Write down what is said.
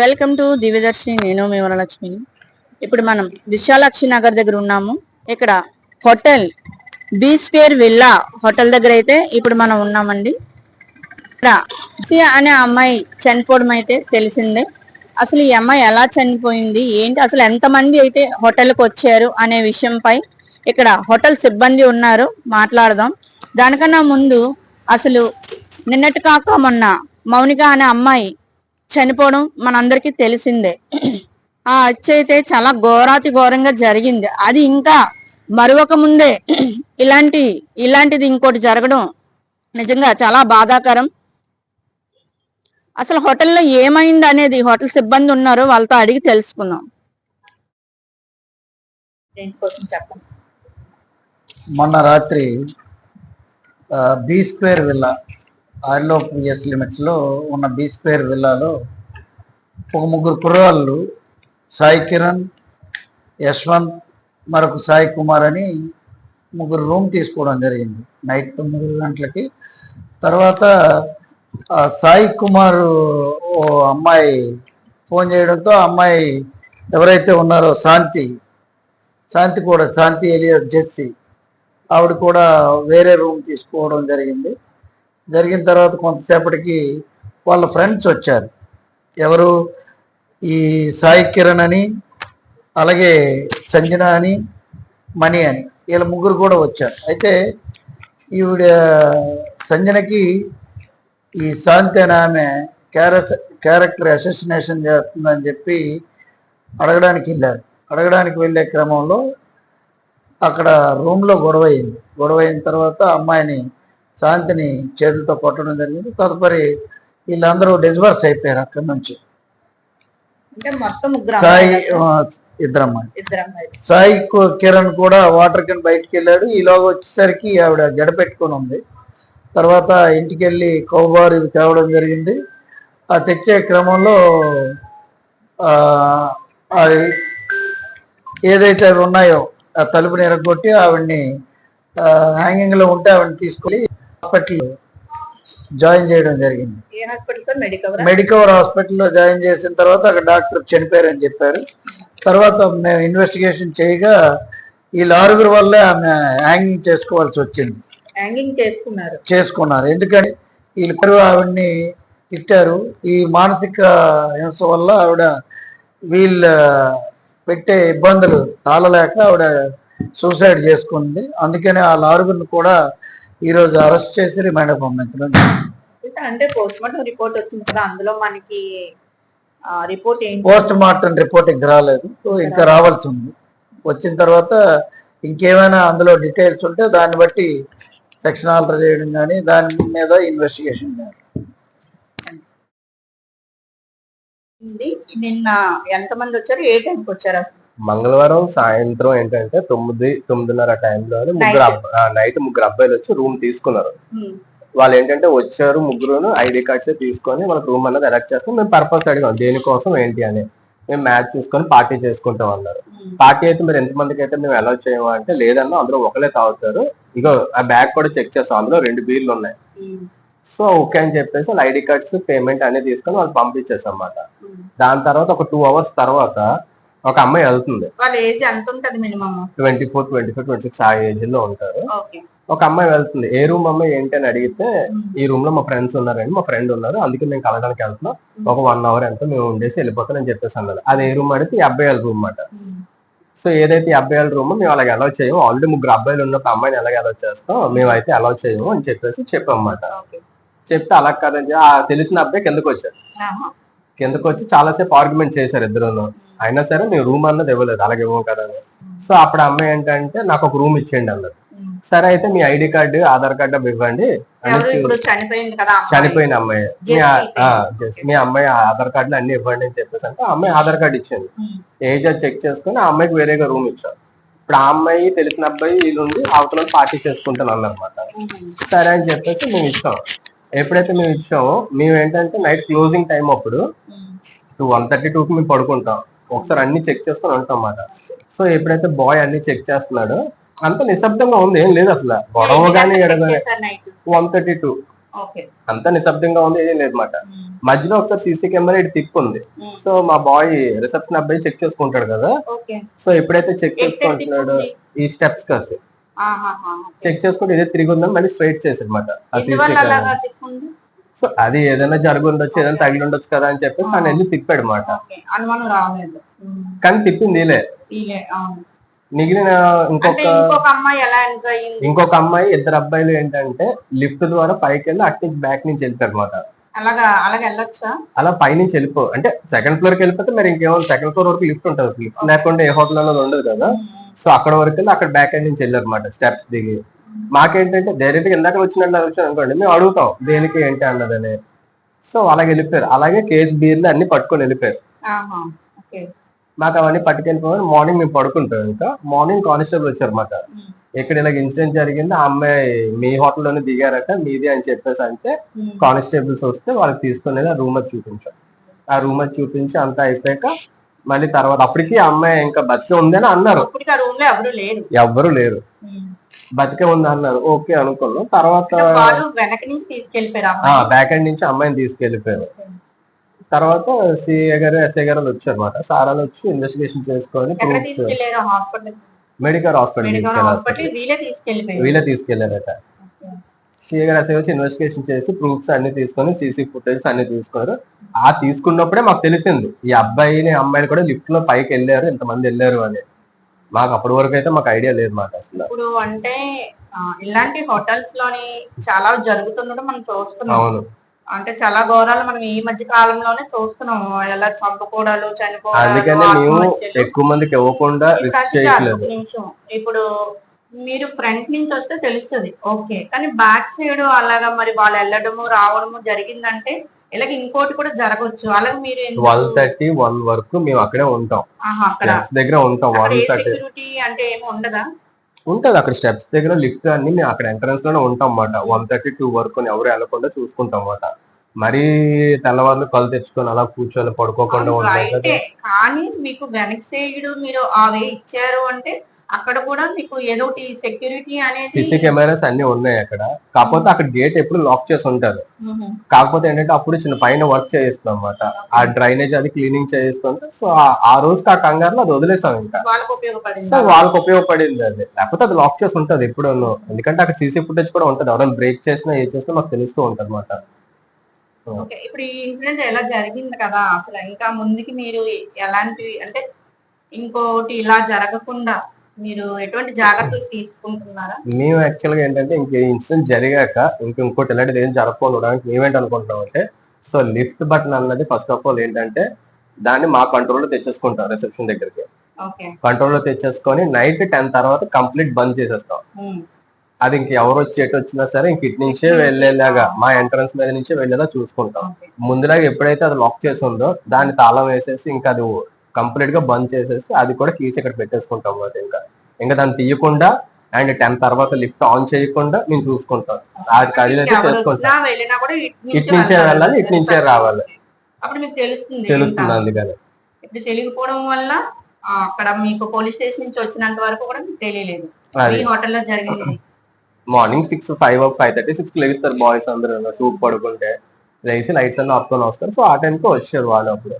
Welcome to Divyadarshini. నేను మీ వరలక్ష్మిని. ఇప్పుడు మనం విశాలాక్షి నగర్ దగ్గర ఉన్నాము. ఇక్కడ hotel B square villa hotel దగ్గర అయితే ఇప్పుడు మనం ఉన్నామండి. ఇక్కడ అనే అమ్మాయి చనిపోవడం అయితే తెలిసిందే. అసలు ఈ అమ్మాయి ఎలా చనిపోయింది, ఏంటి, అసలు ఎంతమంది అయితే హోటల్కి వచ్చారు అనే విషయంపై ఇక్కడ హోటల్ సిబ్బంది ఉన్నారు, మాట్లాడదాం. దానికన్నా ముందు అసలు నిన్నటి కాక మొన్న మౌనిక అనే అమ్మాయి చనిపోవడం మనందరికీ తెలిసిందే. ఆ హత్య అయితే చాలా ఘోరాతి ఘోరంగా జరిగింది. అది ఇంకా మరొక ముందే ఇలాంటిది ఇంకోటి జరగడం నిజంగా చాలా బాధాకరం. అసలు హోటల్లో ఏమైంది అనేది హోటల్ సిబ్బంది ఉన్నారు, వాళ్ళతో అడిగి తెలుసుకుందాం. చెప్పండి. మొన్న రాత్రి బీ స్క్వేర్ విల్లా ఆర్లోపిఎస్ లిమిట్స్లో ఉన్న బీ స్క్వేర్ విల్లాలో ఒక ముగ్గురు కుర్రాళ్ళు, సాయి కిరణ్, యశ్వంత్, మరొక సాయి కుమార్ అని ముగ్గురు రూమ్ తీసుకోవడం జరిగింది నైట్ 9 గంటలకి. తర్వాత సాయి కుమార్ ఓ అమ్మాయి ఫోన్ చేయడంతో ఆ అమ్మాయి ఎవరైతే ఉన్నారో శాంతి ఎలియస్ జెస్సీ, ఆవిడ కూడా వేరే రూమ్ తీసుకోవడం జరిగిన తర్వాత కొంతసేపటికి వాళ్ళ ఫ్రెండ్స్ వచ్చారు. ఎవరు? ఈ సాయి కిరణ్ అని, అలాగే సంజన అని, మణి అని, వీళ్ళ ముగ్గురు కూడా వచ్చారు. అయితే ఈవిడ సంజనకి ఈ శాంతి అని ఆమె క్యారెక్టర్ అసోసినేషన్ చేస్తుందని చెప్పి అడగడానికి వెళ్ళే క్రమంలో అక్కడ రూమ్లో గొడవైన తర్వాత అమ్మాయిని, శాంతిని చేతులతో కొట్టడం జరిగింది. తదుపరి వీళ్ళందరూ డిస్వర్స్ అయిపోయారు అక్కడి నుంచి. సాయి సాయి కిరణ్ కూడా వాటర్ కింద బయటికి వెళ్ళాడు. ఈలోగా వచ్చేసరికి ఆవిడ జడ పెట్టుకొని ఉంది. తర్వాత ఇంటికి వెళ్ళి కౌబారు తేవడం జరిగింది. ఆ తెచ్చే క్రమంలో ఏదైతే అవి ఉన్నాయో ఆ తలుపుని ఎరగొట్టి ఆవిడ్ని హ్యాంగింగ్ లో ఉంటే ఆవిడని తీసుకొని హాస్పిటల్ జాయిన్ చేయడం జరిగింది. మెడికవర్ హాస్పిటల్లో జాయిన్ చేసిన తర్వాత అక్కడ డాక్టర్ చనిపోయారని చెప్పారు. తర్వాత మేము ఇన్వెస్టిగేషన్ చేయగా వీళ్ళు 6 వల్లే ఆమె హ్యాంగింగ్ చేసుకోవాల్సి వచ్చింది. చేసుకున్నారు. ఎందుకని వీళ్ళు ఆవిడ్ని తిట్టారు. ఈ మానసిక హింస వల్ల ఆవిడ వీళ్ళ పెట్టే ఇబ్బందులు తాళలేక ఆవిడ సూసైడ్ చేసుకుంది. అందుకనే ఆ 6 కూడా ఈరోజు అరెస్ట్ చేసి రిమాండ్ పంపించడం. అంటే పోస్ట్ మార్టం రిపోర్ట్ వచ్చింది కదా, అందులో మనకి రిపోర్ట్ ఏంటి? పోస్ట్ మార్టం రిపోర్ట్ ఇంకా రాలేదు, ఇంకా రావాల్సి ఉంది. వచ్చిన తర్వాత ఇంకేమైనా అందులో డీటెయిల్స్ ఉంటే దాన్ని బట్టి సెక్షన్ ఆల్టర్ చేయడం కానీ దాని మీద ఇన్వెస్టిగేషన్ చేస్తాం. నిన్న ఎంతమంది వచ్చారు, ఏ టైంకి వచ్చారు? అసలు మంగళవారం సాయంత్రం ఏంటంటే 9:30 టైంలో నైట్ ముగ్గురు అబ్బాయిలు వచ్చి రూమ్ తీసుకున్నారు. వాళ్ళు ఏంటంటే వచ్చారు ముగ్గురు, ఐడి కార్డ్స్ తీసుకొని వాళ్ళకి రూమ్ అన్నది ఎలక్ట్ చేస్తాం. మేము పర్పస్ అడిగాం దేనికోసం ఏంటి అని. మేము మ్యాచ్ చూసుకొని పార్టీ చేసుకుంటాం అన్నారు. పార్టీ అయితే మీరు ఎంతమందికి అయితే మేము అలౌ చేయము అంటే, లేదన్నా అందులో ఒకరే తాగుతారు, ఇగో ఆ బ్యాగ్ కూడా చెక్ చేస్తాం, అందులో 2 బీర్లు ఉన్నాయి. సో ఓకే అని చెప్పేసి వాళ్ళ ఐడి కార్డ్స్ పేమెంట్ అనేది తీసుకొని వాళ్ళు పంపించేసాం అన్నమాట. దాని తర్వాత ఒక 2 అవర్స్ తర్వాత ఒక అమ్మాయి వెళ్తుంది. 24, 25, 26 ఆ ఏజ్ లో ఉంటారు. ఒక అమ్మాయి వెళ్తుంది. ఏ రూమ్ అమ్మాయి ఏంటి అని అడిగితే, ఈ రూమ్ లో మా ఫ్రెండ్స్ ఉన్నారండి, మా ఫ్రెండ్ ఉన్నారు, అందుకే మేము కలగడానికి వెళ్తున్నాం, ఒక 1 అవర్ ఎంతో మేము ఉండేసి వెళ్ళిపోతాం అని చెప్పేసి అన్నారు. అది ఏ రూమ్ అడిగితే ఈ అబ్బాయిల రూమ్ అన్నమాట. సో ఏదైతే ఈ అబ్బాయిల రూమ్ మేము అలాగే అలౌ చేయము, ఆల్రెడీ ముగ్గురు అబ్బాయిలు ఉన్నప్పుడు అమ్మాయిని ఎలాగ అలౌ చేస్తాం, మేమైతే అలౌ చేయము అని చెప్పేసి చెప్పామన్నమాట. చెప్తే అలా కాదని తెలిసిన అబ్బాయి కిందకు వచ్చి చాలాసేపు ఆర్గ్యుమెంట్ చేశారు ఇద్దరు. అయినా సరే మేము రూమ్ అన్నది ఇవ్వలేదు, అలాగే ఇవ్వము కదా అని. సో అప్పుడు అమ్మాయి ఏంటంటే నాకు ఒక రూమ్ ఇచ్చేయండి అన్నారు. సరే అయితే మీ ఐడి కార్డు, ఆధార్ కార్డు ఇవ్వండి అని, చనిపోయిన అమ్మాయి మీ అమ్మాయి ఆధార్ కార్డులు అన్ని ఇవ్వండి అని చెప్పేసి అంటే అమ్మాయి ఆధార్ కార్డు ఇచ్చింది. ఏజ్ చెక్ చేసుకుని ఆ అమ్మాయికి వేరేగా రూమ్ ఇచ్చారు. ఇప్పుడు ఆ అమ్మాయి తెలిసిన అబ్బాయి వీళ్ళుండి అవతల పార్టీ చేసుకుంటాను అన్నమాట. సరే అని చెప్పేసి మేము ఇచ్చాం. ఎప్పుడైతే మేము ఇచ్చామో మేము ఏంటంటే నైట్ క్లోజింగ్ టైం అప్పుడు 1:32కి మేము పడుకుంటాం. ఒకసారి అన్ని చెక్ చేసుకొని ఉంటాం అన్నమాట. సో ఎప్పుడైతే బాయ్ అన్ని చెక్ చేస్తున్నాడో అంత నిశ్శబ్దంగా ఉంది, ఏం లేదు అసలు గొడవ కానీ 1:32 ఓకే. అంతా నిశ్శబ్దంగా ఉంది, ఏం లేదు మాట. మధ్యలో ఒకసారి సీసీ కెమెరా ఇటు తిప్పి ఉంది. సో మా బాయ్ రిసెప్షన్ అబ్బాయి చెక్ చేసుకుంటాడు కదా, ఓకే. సో ఎప్పుడైతే చెక్ చేసుకుంటున్నాడో ఈ స్టెప్స్ కాసి చెక్ చేసుకుంటే ఇదే తిరిగి ఉందని మళ్ళీ స్ట్రైట్ చేసి అనమాట ఆ సీసీ కెమెరా. సో అది ఏదైనా జరిగి ఉండొచ్చు, ఏదైనా తగిలి ఉండొచ్చు కదా అని చెప్పేసి తను వెళ్ళి తిప్పాడు అనమాట. అనుమానం రాలేదు కానీ తిప్పింది ఇలే. మిగిలిన ఇంకొక అమ్మాయి ఇద్దరు అబ్బాయిలు ఏంటంటే లిఫ్ట్ ద్వారా పైకి వెళ్ళి అటు నుంచి బ్యాక్ నుంచి వెళ్ళిపోయారు అనమాట. అలా పై నుంచి వెళ్ళిపో అంటే సెకండ్ ఫ్లోర్ కి వెళ్ళిపోతే మరి ఇంకేమో సెకండ్ ఫ్లోర్ వరకు లిఫ్ట్ ఉంటుంది. లిఫ్ట్ లేకుండా ఏ హోటల్ అన్నది ఉండదు కదా. సో అక్కడ వరకు వెళ్ళి అక్కడ బ్యాక్ ఎండ్ నుంచి వెళ్ళారు అనమాట స్టెప్స్ దిగి. మాకేంటంటే డైరెక్ట్ ఇందాక వచ్చినట్లు వచ్చాను అనుకోండి, మేము అడుగుతాం దేనికి ఏంటి అన్నదని. సో అలాగే వెళ్ళిపోయారు. అలాగే కేసు బీర్లు అన్ని పట్టుకొని వెళ్ళిపోయారు. మాకు అవన్నీ పట్టుకెళ్ళిపోయి మార్నింగ్ మేము పడుకుంటాం. ఇంకా మార్నింగ్ కానిస్టేబుల్ వచ్చారు మాట, ఇక్కడ ఇలా ఇన్సిడెంట్ జరిగింది, ఆ అమ్మాయి మీ హోటల్లోనే దిగారట మీది అని చెప్పేసి అంటే కానిస్టేబుల్స్ వస్తే వాళ్ళకి తీసుకునేది ఆ రూమ్ అది చూపించాం. ఆ రూమ్ అది చూపించి అంతా అయిపోయాక మళ్ళీ తర్వాత అప్పటికి ఆ అమ్మాయి ఇంకా బతికే ఉందని అన్నారు. ఎవ్వరు లేరు, బతికే ఉంది అన్నారు. ఓకే అనుకున్నాం. తర్వాత బ్యాక్ ఎండ్ నుంచి అమ్మాయిని తీసుకెళ్లిపోయారు. తర్వాత సిఏ గారు ఎస్ఐ గారు వచ్చారు అనమాట. సారాలు వచ్చి ఇన్వెస్టిగేషన్ చేసుకొని మెడికల్ హాస్పిటల్ వీళ్ళే తీసుకెళ్లారట. సిఏ గారు ఎస్ఐ వచ్చి ఇన్వెస్టిగేషన్ చేసి ప్రూఫ్స్ అన్ని తీసుకొని సీసీ ఫుటేజ్ అన్ని తీసుకున్నారు. ఆ తీసుకున్నప్పుడే మాకు తెలిసింది ఈ అబ్బాయిని అమ్మాయిని కూడా లిఫ్ట్ లో పైకి వెళ్ళారు, ఇంతమంది వెళ్ళారు అని. మాకు అప్పటి వరకు అయితే మాకు ఐడియా లేదు మాట అసలు. ఇప్పుడు అంటే ఇలాంటి హోటల్స్ లోని చాలా జరుగుతుండడం మనం చూస్తున్నాం. అవును, అంటే చాలా ఘోరాలు మనం ఈ మధ్య కాలంలోనే చూస్తున్నాము. ఎలా చంపుకోవడాలు, చనిపోవడాలు. అందుకనే మేము ఎక్కువ మందికి ఇవ్వకుండా రిస్క్ చేయట్లేదు. నిమిషం ఇప్పుడు మీరు ఫ్రంట్ నుంచి వస్తే తెలుస్తుంది ఓకే, కానీ బ్యాక్ సైడ్ అలాగా మరి వాళ్ళు వెళ్ళడము రావడము జరిగిందంటే ఇలాగ ఇంకోటి కూడా జరగవచ్చు. అలాగే మీరు 12:31 వరకు మేము అక్కడే ఉంటాం, స్టెప్స్ దగ్గర ఉంటాం. 1:30 సెక్యూరిటీ అంటే ఏమి ఉండదా? ఉంటది అక్కడ స్టెప్స్ దగ్గర లిఫ్ట్ అన్ని మేము అక్కడ ఎంట్రన్స్ లోనే ఉంటాం అన్నమాట. 1:32 వరకు ఎవరు వెళ్ళకుండా చూసుకుంటాం అన్నమాట. మరీ తెల్లవారులు కళ్ళు తెచ్చుకొని అలా కూర్చొని పడుకోకుండా ఉంటాం. కానీ మీకు వెనక్ సైడ్ మీరు అవే ఇచ్చారు అంటే అక్కడ కూడా మీకు ఏదో ఒకటి సెక్యూరిటీ అనేది సీసీ కెమెరాస్ అన్ని ఉన్నాయి అక్కడ. కాకపోతే అక్కడ గేట్ ఎప్పుడు లాక్ చేసి ఉంటారు. కాకపోతే ఏంటంటే అప్పుడు చిన్న పైన వర్క్ చేయిస్తాం అన్నమాట. ఆ డ్రైనేజ్ అది క్లీనింగ్ చేయిస్తుంటే సో ఆ రోజుకి ఆ కంగారులో అది వదిలేసాం. ఇంకా సో వాళ్ళకి ఉపయోగపడింది అది. లేకపోతే అది లాక్ చేసి ఉంటది ఎప్పుడు. ఎందుకంటే అక్కడ సీసీ ఫుటేజ్ కూడా ఉంటది. ఎవరైనా బ్రేక్ చేసినా ఏ చేసినా మాకు తెలుస్తూ ఉంటది అన్నమాట. ఇప్పుడు ఈ ఇన్సిడెంట్ ఎలా జరిగింది కదా, అసలు ఇంకా ముందుకి మీరు ఎలాంటి అంటే ఇంకోటి ఇలా జరగకుండా మీరు ఎటువంటి జాగ్రత్తలు తీసుకుంటున్నారా? మేము యాక్చువల్ గా ఏంటంటే ఇంక ఇన్సిడెంట్ జరిగాక ఇంకోటి ఇలాంటిది ఏం జరగకపోవడానికి మేమేంటి అనుకుంటాం అంటే, సో లిఫ్ట్ బటన్ అన్నది ఫస్ట్ ఆఫ్ ఆల్ ఏంటంటే దాన్ని మా కంట్రోల్ లో తెచ్చేసుకుంటాం. రిసెప్షన్ దగ్గరికి కంట్రోల్ లో తెచ్చేసుకొని నైట్ 10 తర్వాత కంప్లీట్ బంద్ చేసేస్తాం. అది ఇంక ఎవరు వచ్చి ఎటు వచ్చినా సరే ఇంక ఇటు నుంచే వెళ్లేలాగా మా ఎంట్రన్స్ మీద నుంచే వెళ్లేలా చూసుకుంటాం. ముందులాగా ఎప్పుడైతే అది లాక్ చేసి ఉందో దాన్ని తాళం వేసేసి ఇంకా అది కంప్లీట్ గా బంద్ చేసేసి అది కూడా కీస్ ఇక్కడ పెట్టేసుకుంటాం. ఇంకా దాన్ని తీయకుండా అండ్ 10 తర్వాత లిఫ్ట్ ఆన్ చేయకుండా మేము చూసుకుంటాం. అది కదిలైతే చేసుకుంటాం. ఇటు నుంచే వెళ్ళాలి, ఇటు నుంచే రావాలి, తెలుస్తుంది. అందుకని ఇప్పుడు తెలియకపోవడం వల్ల అక్కడ మీకు పోలీస్ స్టేషన్ నుంచి వచ్చినంత వరకు కూడా మీకు తెలియలేదు హోటల్లో జరిగింది. మార్నింగ్ 6, 5, 5:30, 6 లేస్తారు బాయ్స్ అందరూ. 2 పడుకుంటే లేచి లైట్స్ అన్ని ఆపుకొని వస్తారు. సో ఆ టైంకి వచ్చారు వాళ్ళు అప్పుడు.